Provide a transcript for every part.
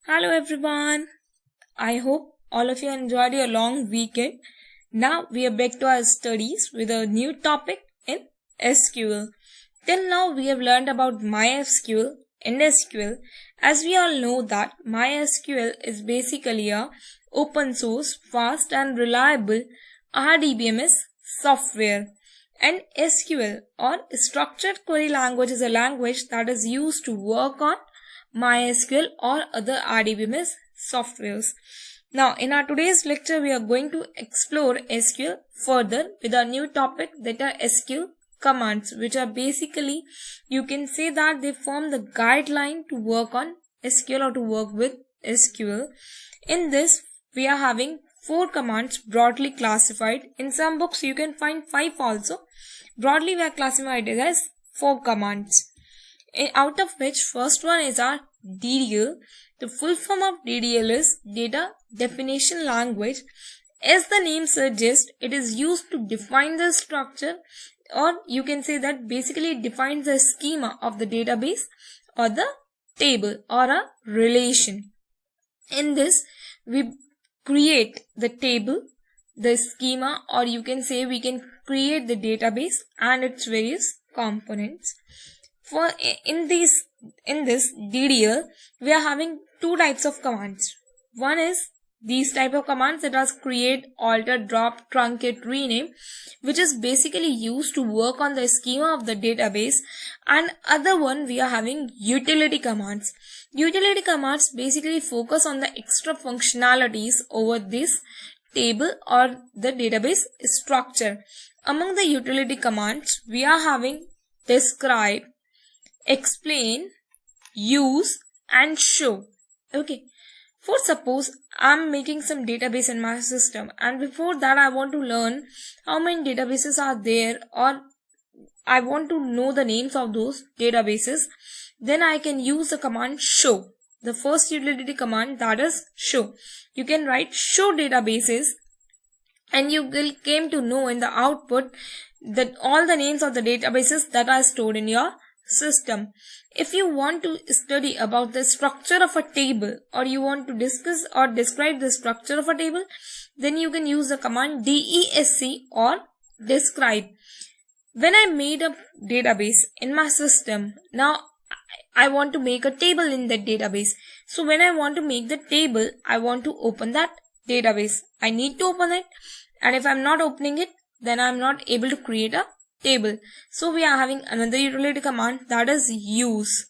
Hello everyone. I hope all of you enjoyed your long weekend. Now we are back to our studies with a new topic in SQL. Till now we have learned about MySQL and SQL. As we all know that MySQL is basically a open source, fast and reliable RDBMS software. And SQL or Structured Query Language is a language that is used to work on MySQL or other RDBMS softwares. Now, in our today's lecture, we are going to explore SQL further with our new topic that are SQL commands, which are basically, you can say that they form the guideline to work on SQL or to work with SQL. In this, we are having 4 commands broadly classified. In some books, you can find 5 also. Broadly, we are classified as 4 commands. Out of which first one is our DDL. The full form of DDL is Data Definition Language. As the name suggests, it is used to define the structure, or you can say that basically it defines the schema of the database or the table or a relation. In this, we create the table, the schema, or you can say we can create the database and its various components. For in this DDL, we are having 2 types of commands. One is these type of commands that are create, alter, drop, truncate, rename, which is basically used to work on the schema of the database. And other one, we are having utility commands. Utility commands basically focus on the extra functionalities over this table or the database structure. Among the utility commands, we are having describe, explain, use and show. Okay. For suppose I'm making some database in my system, and before that I want to learn how many databases are there, or I want to know the names of those databases, then I can use the command show. The first utility command, that is show. You can write show databases and you will came to know in the output that all the names of the databases that are stored in your system. If you want to study about the structure of a table, or you want to discuss or describe the structure of a table, then you can use the command DESC or describe. When I made a database in my system, now I want to make a table in that database. So when I want to make the table, I want to open that database. I need to open it, and if I'm not opening it, then I'm not able to create a table. So we are having another utility command, that is use.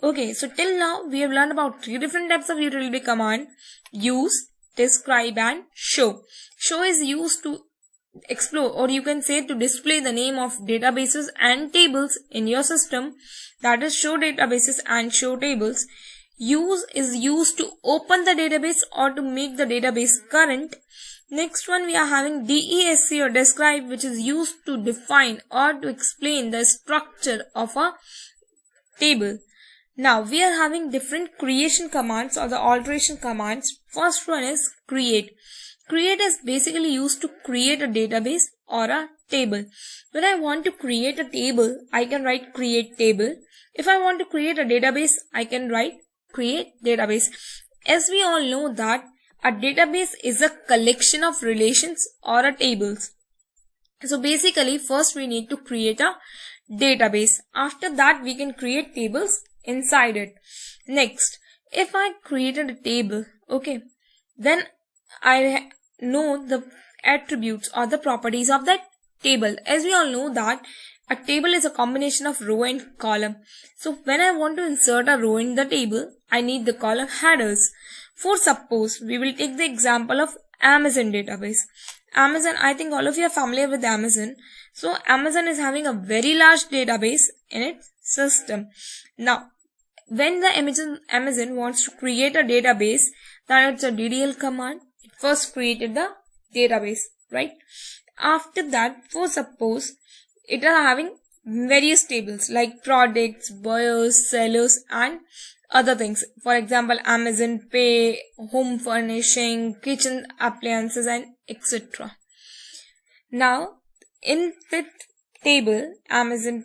Okay, so till now we have learned about 3 different types of utility command: use, describe and show. Show is used to explore, or you can say to display the name of databases and tables in your system, that is show databases and show tables. Use is used to open the database or to make the database current. Next one, we are having DESC or describe, which is used to define or to explain the structure of a table. Now we are having different creation commands or the alteration commands. First one is create. Create is basically used to create a database or a table. When I want to create a table, I can write create table. If I want to create a database, I can write create database. As we all know that a database is a collection of relations or a tables. So basically first we need to create a database. After that we can create tables inside it. Next, if I created a table, okay, then I know the attributes or the properties of that table. As we all know that a table is a combination of row and column. So when I want to insert a row in the table, I need the column headers. For suppose we will take the example of Amazon database. Amazon, I think all of you are familiar with Amazon. So Amazon is having a very large database in its system. Now, when the Amazon wants to create a database, then it's a DDL command. It first created the database, right? After that, for suppose it is having various tables like products, buyers, sellers and other things. For example, Amazon Pay, home furnishing, kitchen appliances and etc. Now, in the table Amazon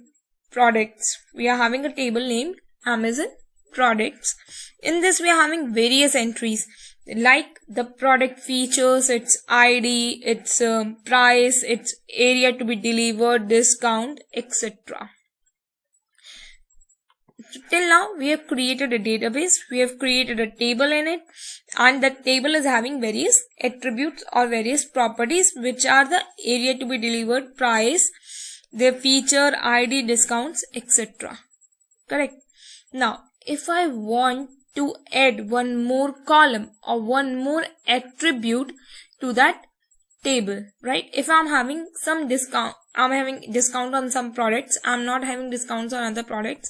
products, we are having a table named Amazon products. In this we are having various entries like the product features, its ID, its price, its area to be delivered, discount, etc. Till now we have created a database, we have created a table in it, and that table is having various attributes or various properties which are the area to be delivered, price, their feature, ID, discounts, etc. Correct. Now if I want to add one more column or one more attribute to that table, right? If I'm having some discount, I'm having discount on some products, I'm not having discounts on other products,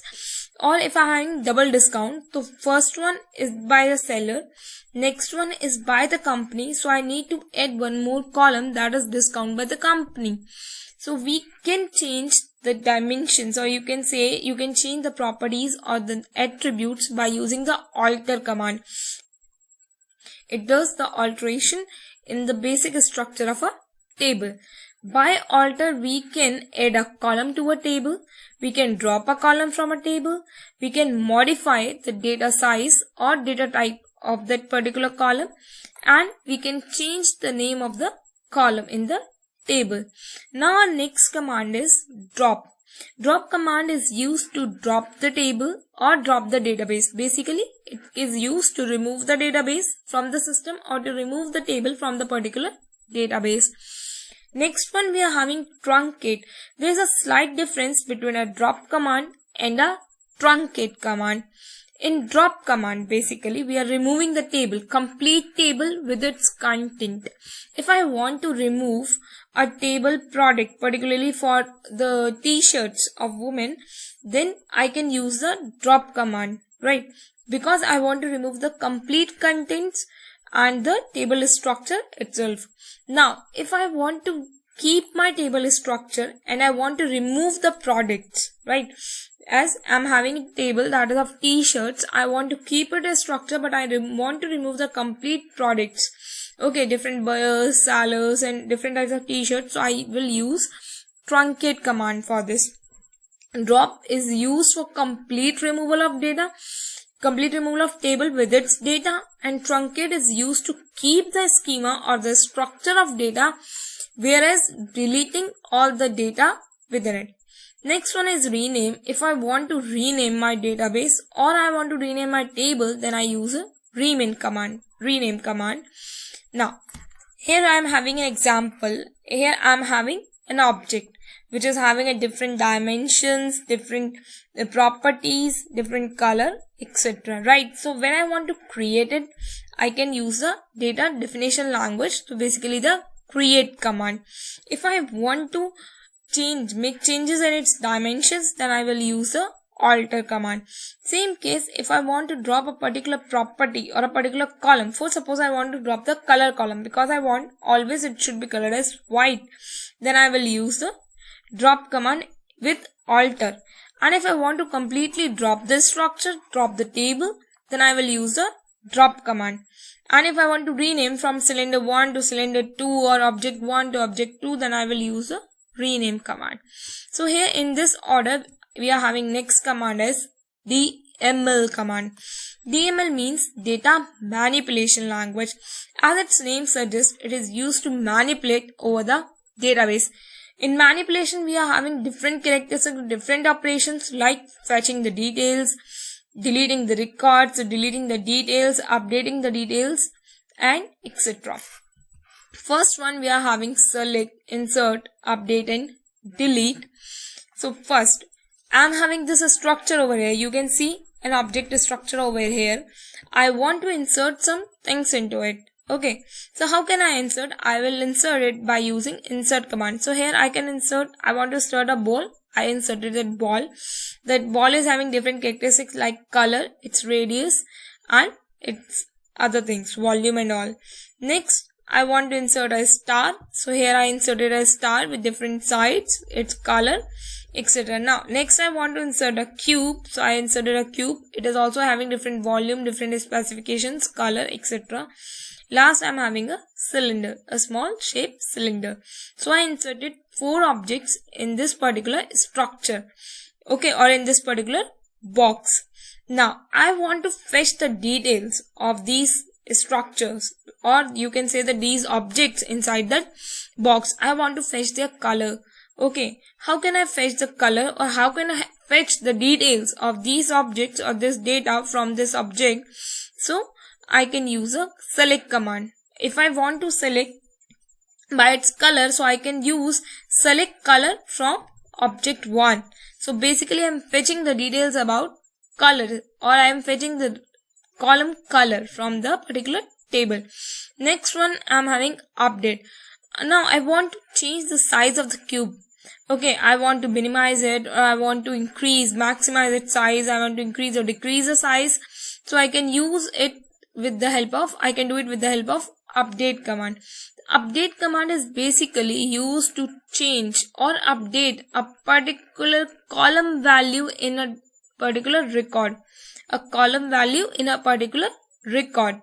or if I'm having double discount, so first one is by the seller, next one is by the company, so I need to add one more column, that is discount by the company. So we can change the dimensions, or you can say you can change the properties or the attributes by using the alter command. It does the alteration in the basic structure of a table. By alter we can add a column to a table, we can drop a column from a table, we can modify the data size or data type of that particular column, and we can change the name of the column in the table. Now our next command is drop. Drop command is used to drop the table or drop the database. Basically it is used to remove the database from the system or to remove the table from the particular database. Next one we are having truncate. There is a slight difference between a drop command and a truncate command. In drop command basically we are removing the table, complete table with its content. If I want to remove a table product particularly for the t-shirts of women, then I can use the drop command, right? Because I want to remove the complete contents and the table structure itself. Now if I want to keep my table structure and I want to remove the products, right? As I'm having a table that is of t-shirts, I want to keep it as structure, but I want to remove the complete products. Okay, different buyers, sellers, and different types of t-shirts. So I will use truncate command for this. Drop is used for complete removal of data, complete removal of table with its data, and truncate is used to keep the schema or the structure of data, whereas deleting all the data within it. Next one is rename. If I want to rename my database or I want to rename my table, then I use a rename command. Now, here I am having an example. Here I am having an object which is having a different dimensions, different properties, different color, etc. Right? So when I want to create it, I can use the data definition language. So basically the create command. If I want to make changes in its dimensions, then I will use the alter command. Same case, if I want to drop a particular property or a particular column, for suppose I want to drop the color column because I want always it should be colored as white, then I will use the drop command with alter. And if I want to completely drop this structure, drop the table, then I will use the drop command. And if I want to rename from cylinder 1 to cylinder 2 or object 1 to object 2, then I will use the rename command. So here in this order we are having next command as DML command. DML means data manipulation language. As its name suggests, it is used to manipulate over the database. In manipulation we are having different characteristics, different operations like fetching the details, deleting the records, deleting the details, updating the details, and etc. First one we are having select, insert, update, and delete. So first I am having this structure over here. You can see an object structure over here. I want to insert some things into it. Okay, so how can I insert? I will insert it by using insert command. So here I can insert, I want to insert a ball. I inserted that ball. That ball is having different characteristics like color, its radius, and its other things, volume and all. Next I want to insert a star. So here I inserted a star with different sides, its color, etc. Now next I want to insert a cube. So I inserted a cube. It is also having different volume, different specifications, color, etc. Last I am having a cylinder, a small shaped cylinder. So I inserted 4 objects in this particular structure. Okay, or in this particular box. Now I want to fetch the details of these structures, or you can say that these objects inside that box. I want to fetch their color. Okay, how can I fetch the color, or how can I fetch the details of these objects or this data from this object? So I can use a select command. If I want to select by its color, so I can use select color from object 1. So basically I'm fetching the details about color, or I am fetching the column color from the particular table. Next one, I'm having update. Now I want to change the size of the cube. Okay, I want to minimize it, or I want to increase, maximize its size. I want to increase or decrease the size. So I can use it with the help of, I can do it with the help of update command. Update command is basically used to change or update a particular column value in a particular record. A column value in a particular record.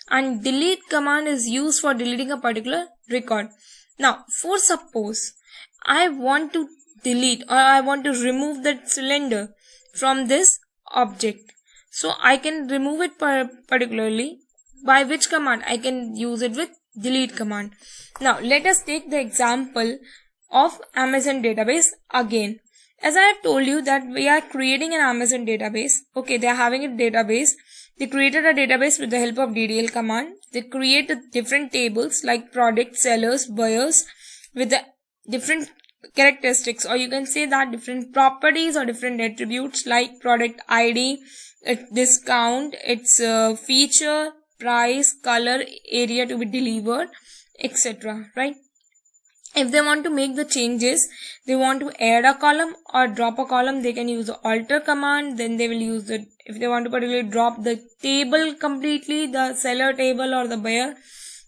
And delete command is used for deleting a particular record. Now, for suppose I want to delete, or I want to remove that cylinder from this object. So I can remove it particularly by which command? I can use it with delete command. Now let us take the example of Amazon database again. As I have told you that we are creating an Amazon database. Okay, they are having a database. They created a database with the help of DDL command. They created different tables like product, sellers, buyers with the different characteristics, or you can say that different properties or different attributes like product ID, its discount, its feature, price, color, area to be delivered, etc. Right? If they want to make the changes, they want to add a column or drop a column, they can use the alter command. Then they will use the, if they want to particularly drop the table completely, the seller table or the buyer,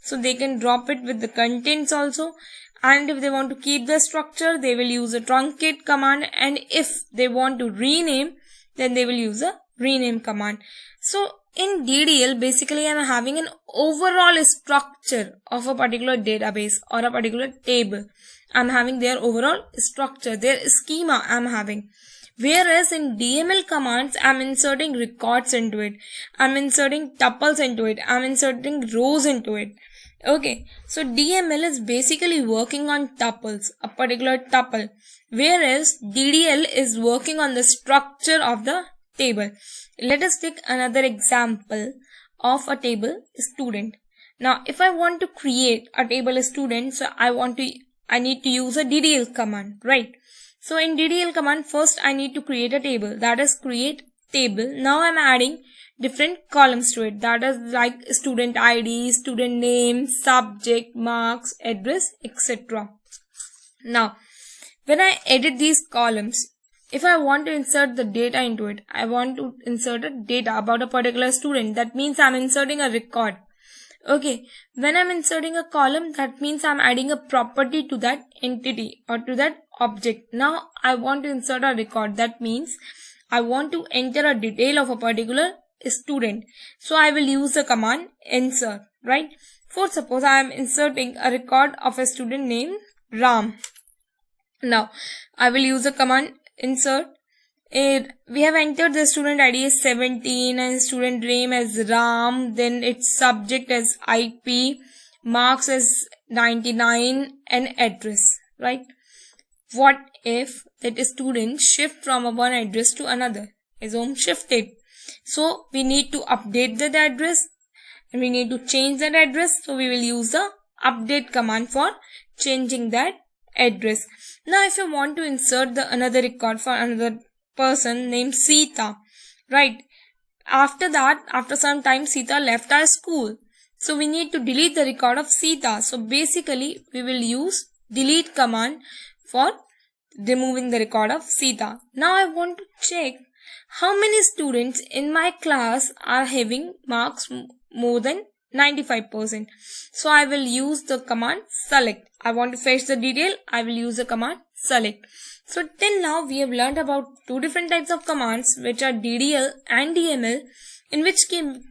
so they can drop it with the contents also. And if they want to keep the structure, they will use a truncate command. And if they want to rename, then they will use a rename command. So in DDL, basically I'm having an overall structure of a particular database or a particular table. I'm having their overall structure, their schema I'm having. Whereas in DML commands, I'm inserting records into it. I'm inserting tuples into it. I'm inserting rows into it. Okay, so DML is basically working on tuples, a particular tuple, whereas DDL is working on the structure of the table. Let us take another example of a table student. Now, if I want to create a table student, so I need to use a DDL command, right? So in DDL command, first I need to create a table, that is create table. Now I'm adding different columns to it, that is like student ID, student name, subject, marks, address, etc. Now, when I edit these columns, if I want to insert the data into it, I want to insert a data about a particular student. That means I'm inserting a record. Okay, when I'm inserting a column, that means I'm adding a property to that entity or to that object. Now I want to insert a record. That means I want to enter a detail of a particular student. So I will use the command insert, right? For suppose I am inserting a record of a student named Ram. Now I will use the command insert. We have entered the student ID as 17 and student name as Ram, then its subject as IP, marks as 99 and address, right? What if that student shift from one address to another? His home shifted. So we need to update that address and we need to change that address. So we will use the update command for changing that address. Now if you want to insert the another record for another person named Sita, right? After that, after some time, Sita left our school. So we need to delete the record of Sita. So basically we will use delete command for removing the record of Sita. Now I want to check how many students in my class are having marks more than 95%. So I will use the command select. I want to fetch the detail. I will use the command select. So till now we have learned about two different types of commands, which are DDL and DML, in which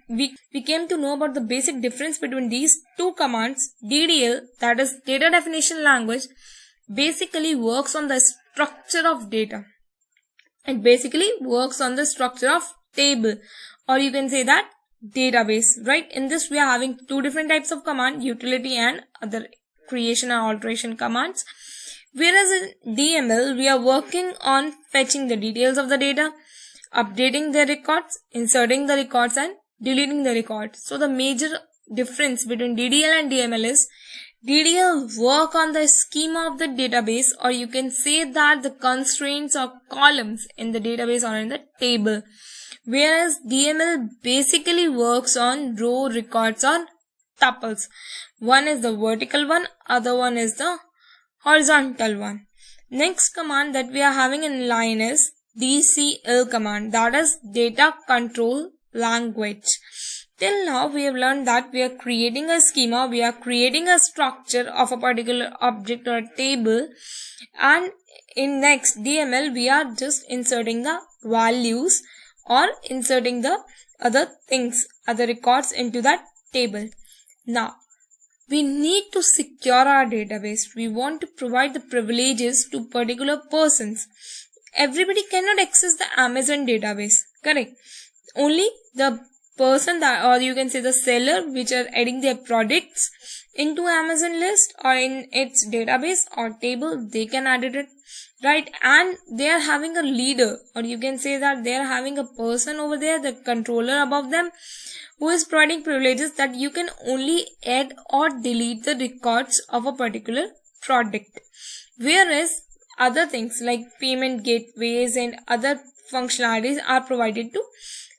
we came to know about the basic difference between these two commands. DDL, that is data definition language, basically works on the structure of data. It basically works on the structure of table, or you can say that database, right? In this we are having two different types of command, utility and other creation and alteration commands. Whereas in DML we are working on fetching the details of the data, updating the records, inserting the records and deleting the records. So the major difference between DDL and DML is DDL work on the schema of the database, or you can say that the constraints or columns in the database or in the table, whereas DML basically works on row records or tuples. One is the vertical one, other one is the horizontal one. Next command that we are having in line is DCL command, that is data control language. Till now we have learned that we are creating a schema, we are creating a structure of a particular object or a table, and in next DML we are just inserting the values or inserting the other things, other records into that table. Now we need to secure our database. We want to provide the privileges to particular persons. Everybody cannot access the Amazon database, correct? Only the person that, or you can say the seller, which are adding their products into Amazon list or in its database or table, they can edit it, right? And they are having a leader, or you can say that they are having a person over there, the controller above them, who is providing privileges that you can only add or delete the records of a particular product. Whereas other things like payment gateways and other functionalities are provided to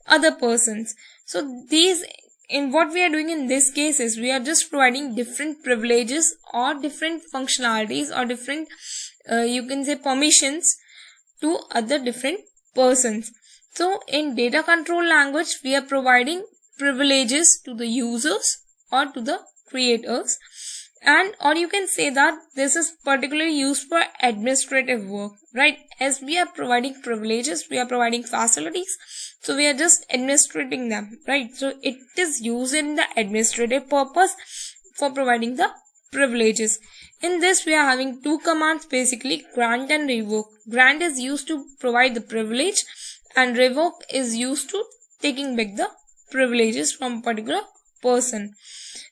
other persons. So these, in what we are doing in this case is we are just providing different privileges or different functionalities or different you can say permissions to other different persons. So in data control language we are providing privileges to the users or to the creators, and or you can say that this is particularly used for administrative work, right? As we are providing privileges, we are providing facilities, so we are just administrating them, right? So it is used in the administrative purpose for providing the privileges. In this we are having two commands, basically grant and revoke. Grant is used to provide the privilege and revoke is used to taking back the privileges from a particular person.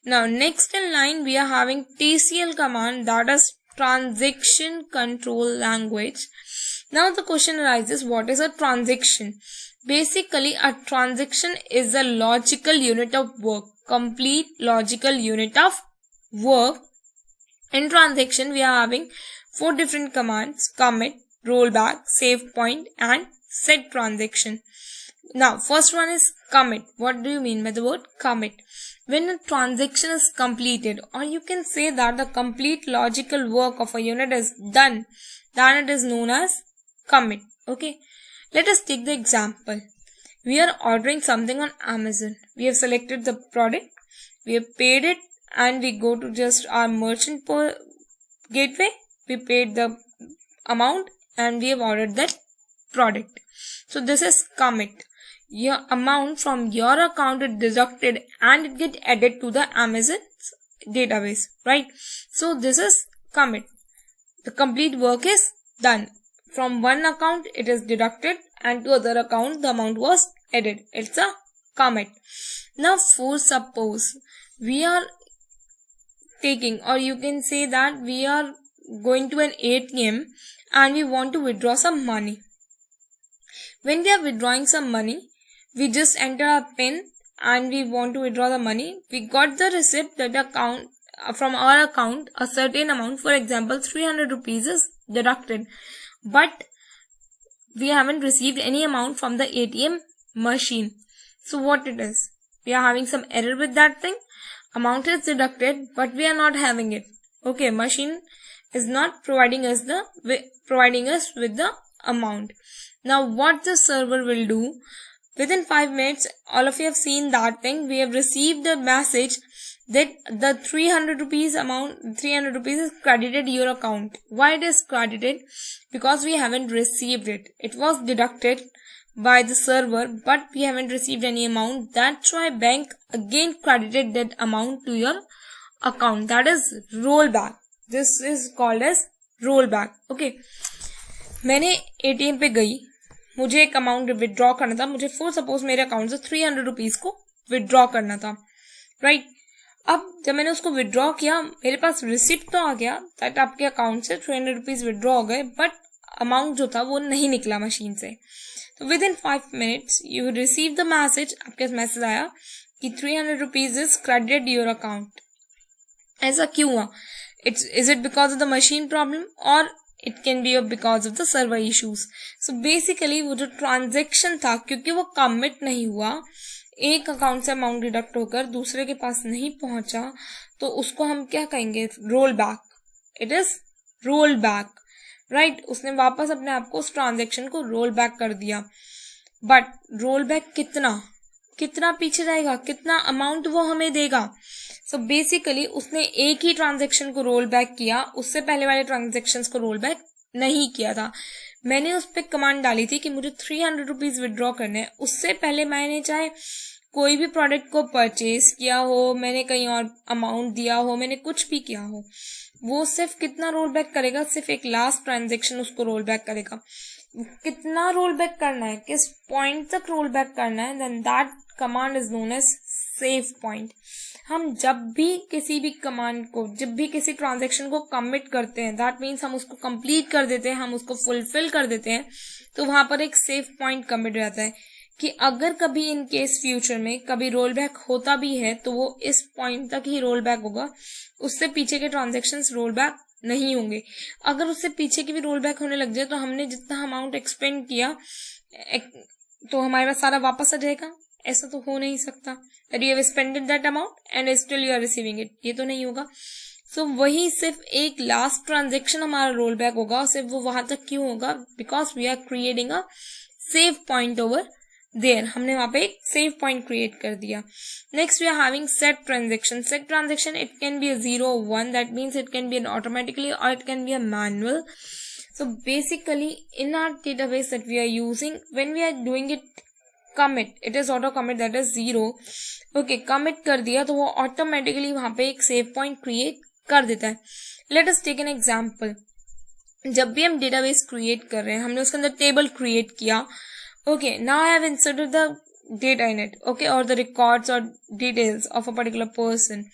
Now next in line we are having TCL command, that is transaction control language. Now the question arises, what is a transaction? Basically a transaction is a logical unit of work, complete logical unit of work. In transaction we are having four different commands: commit, rollback, save point and set transaction. Now first one is commit. What do you mean by the word commit? When a transaction is completed, or you can say that the complete logical work of a unit is done, then it is known as commit. Okay, let us take the example. We are ordering something on Amazon. We have selected the product, we have paid it, and we go to just our merchant gateway, we paid the amount and we have ordered that product. So this is commit. Your amount from your account is deducted and it get added to the Amazon database, right? So this is commit. The complete work is done. From one account it is deducted and to other account the amount was added. It's a commit. Now for suppose we are taking, or you can say that we are going to an ATM and we want to withdraw some money. When we are withdrawing some money, we just enter our PIN and we want to withdraw the money. We got the receipt that account from our account a certain amount, for example 300 rupees is deducted, but we haven't received any amount from the ATM machine. So what it is? We are having some error with that thing. Amount is deducted but we are not having it. Okay, machine is not providing us with the amount. Now what the server will do, within 5 minutes, all of you have seen that thing, we have received the message that the 300 rupees is credited your account. Why it is credited? Because we haven't received it. It was deducted by the server but we haven't received any amount. That's why bank again credited that amount to your account. That is rollback. This is called as rollback. Okay, मैंने ATM पे गई, मुझे एक amount withdraw करना था, मुझे for suppose मेरे account से 300 रुपीज को विदड्रॉ करना था, राइट। अब जब मैंने उसको विदड्रॉ किया, मेरे पास रिसिप्ट तो आ गया दैट आपके अकाउंट से 300 रुपीज विदड्रॉ हो गए, बट अमाउंट जो था वो नहीं निकला मशीन से। तो with in 5 minutes you receive the message, आपके मैसेज आया कि 300 rupees is credited your account. ऐसा क्यों हुआ? Is it because of the machine problem और it can be because of the server issues. So basically वो जो ट्रांजेक्शन था, क्योंकि वो कमिट नहीं हुआ, एक अकाउंट से अमाउंट डिडक्ट होकर दूसरे के पास नहीं पहुंचा, तो उसको हम क्या कहेंगे? Roll back. It is roll back, right. उसने वापस अपने आप को उस ट्रांजेक्शन को रोल बैक कर दिया, बट रोल बैक कितना पीछे जाएगा, कितना अमाउंट वो हमें देगा? सो बेसिकली उसने एक ही ट्रांजेक्शन को रोल बैक किया, उससे पहले वाले ट्रांजेक्शन को रोल बैक नहीं किया था। मैंने उस पर कमांड डाली थी कि मुझे 300 रुपीज विदड्रॉ करने हैं, उससे पहले मैंने चाहे कोई भी प्रोडक्ट को परचेज किया हो, मैंने कहीं और अमाउंट दिया हो, मैंने कुछ भी किया हो, वो सिर्फ कितना रोल बैक करेगा? सिर्फ एक लास्ट ट्रांजेक्शन उसको रोल बैक करेगा। कितना रोल बैक करना है, किस पॉइंट तक रोल बैक करना है, then that command is known as save point. हम जब भी किसी भी कमांड को, जब भी किसी ट्रांजेक्शन को कमिट करते हैं, दैट मीन्स हम उसको कंप्लीट कर देते हैं, हम उसको फुलफिल कर देते हैं, तो वहां पर एक सेव पॉइंट कमिट हो जाता है कि अगर कभी इन केस फ्यूचर में कभी रोल बैक होता भी है तो वो इस पॉइंट तक ही रोल बैक होगा, उससे पीछे के ट्रांजेक्शंस रोल बैक नहीं होंगे। अगर उससे पीछे की भी रोल बैक होने लग जाए तो हमने जितना अमाउंट एक्सपेंड किया तो हमारे पास सारा वापस आ जाएगा। ऐसा तो हो नहीं सकता that you have spent that amount and still you are receiving it, ये तो नहीं होगा। सो वही सिर्फ एक लास्ट ट्रांजेक्शन हमारा रोल बैक होगा, सिर्फ वो वहां तक क्यों होगा? Because we are creating a save point over there, हमने वहां पे एक सेव पॉइंट क्रिएट कर दिया। Next we are having set transaction. Set transaction it can be a 0 1, that means it can be an automatically or it can be a manual. So basically in our database that we are using, when we are doing it commit, it is auto commit, that is 0. okay, commit कर दिया तो वो automatically वहां पे एक save point create कर देता है। Let us take an example. जब भी हम डेटाबेस क्रिएट कर रहे हैं, हमने उसके अंदर टेबल क्रिएट किया, okay, now I have inserted the data in it, okay, और द रिकॉर्ड्स और details of a particular person.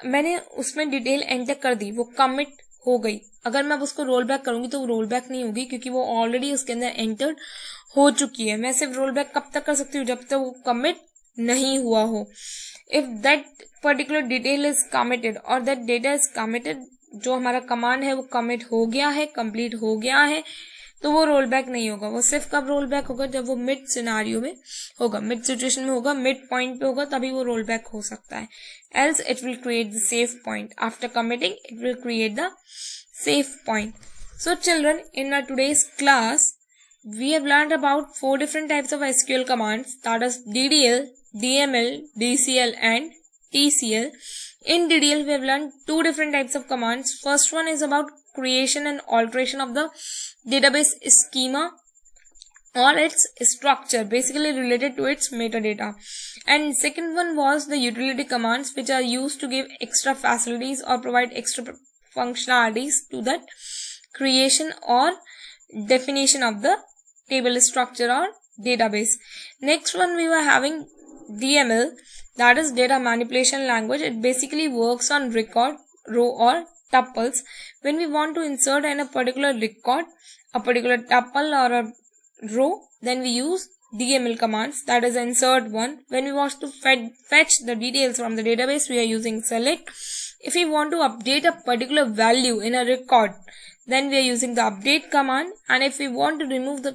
मैंने उसमें डिटेल एंटर कर दी, वो कमिट हो गई। अगर मैं अब उसको रोल बैक करूंगी तो वो रोल बैक नहीं होगी, क्योंकि वो ऑलरेडी उसके अंदर एंटर्ड हो चुकी है। मैं सिर्फ रोल बैक कब तक कर सकती हूँ? जब तक वो कमिट नहीं हुआ हो। If that particular detail is committed और दैट डेटा इज कमिटेड, जो हमारा कमांड है वो कमिट हो गया है, कंप्लीट हो गया है, तो वो रोल बैक नहीं होगा। वो सिर्फ कब रोल बैक होगा? जब वो मिड सिनारियो में होगा, मिड सिचुएशन में होगा, मिड पॉइंट पे होगा, तभी वो रोल बैक हो सकता है। Else it will create the save point. After committing it will create the save point. So children, in our today's class, we have learned about 4 different types of SQL commands, that is DDL, DML, DCL and TCL. In DDL, we have learned 2 different types of commands. First one is about creation and alteration of the database schema or its structure, basically related to its metadata. And second one was the utility commands, which are used to give extra facilities or provide extra functionalities to that creation or definition of the table structure or database. Next one we were having DML, that is data manipulation language. It basically works on record, row or tuples. When we want to insert in a particular record, a particular tuple or a row, then we use DML commands, that is insert one. When we want to fetch the details from the database, we are using select. If we want to update a particular value in a record, then we are using the update command. And if we want to remove the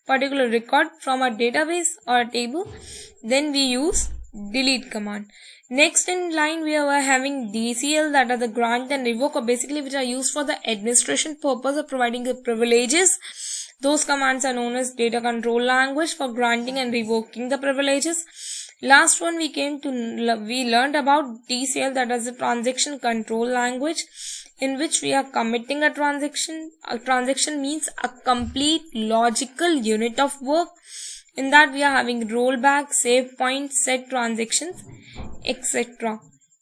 particular record from a database or a table, then we use delete command. Next in line we are having DCL, that are the grant and revoke, or basically which are used for the administration purpose of providing the privileges. Those commands are known as data control language for granting and revoking the privileges. Last one we learned about TCL, that is the transaction control language, in which we are committing a transaction. A transaction means a complete logical unit of work. In that we are having rollback, save point, set transactions, etc.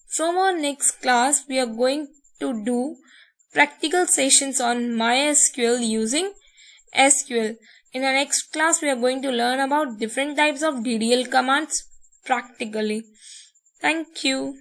From our next class, we are going to do practical sessions on MySQL using SQL. In the next class, we are going to learn about different types of DDL commands practically. Thank you.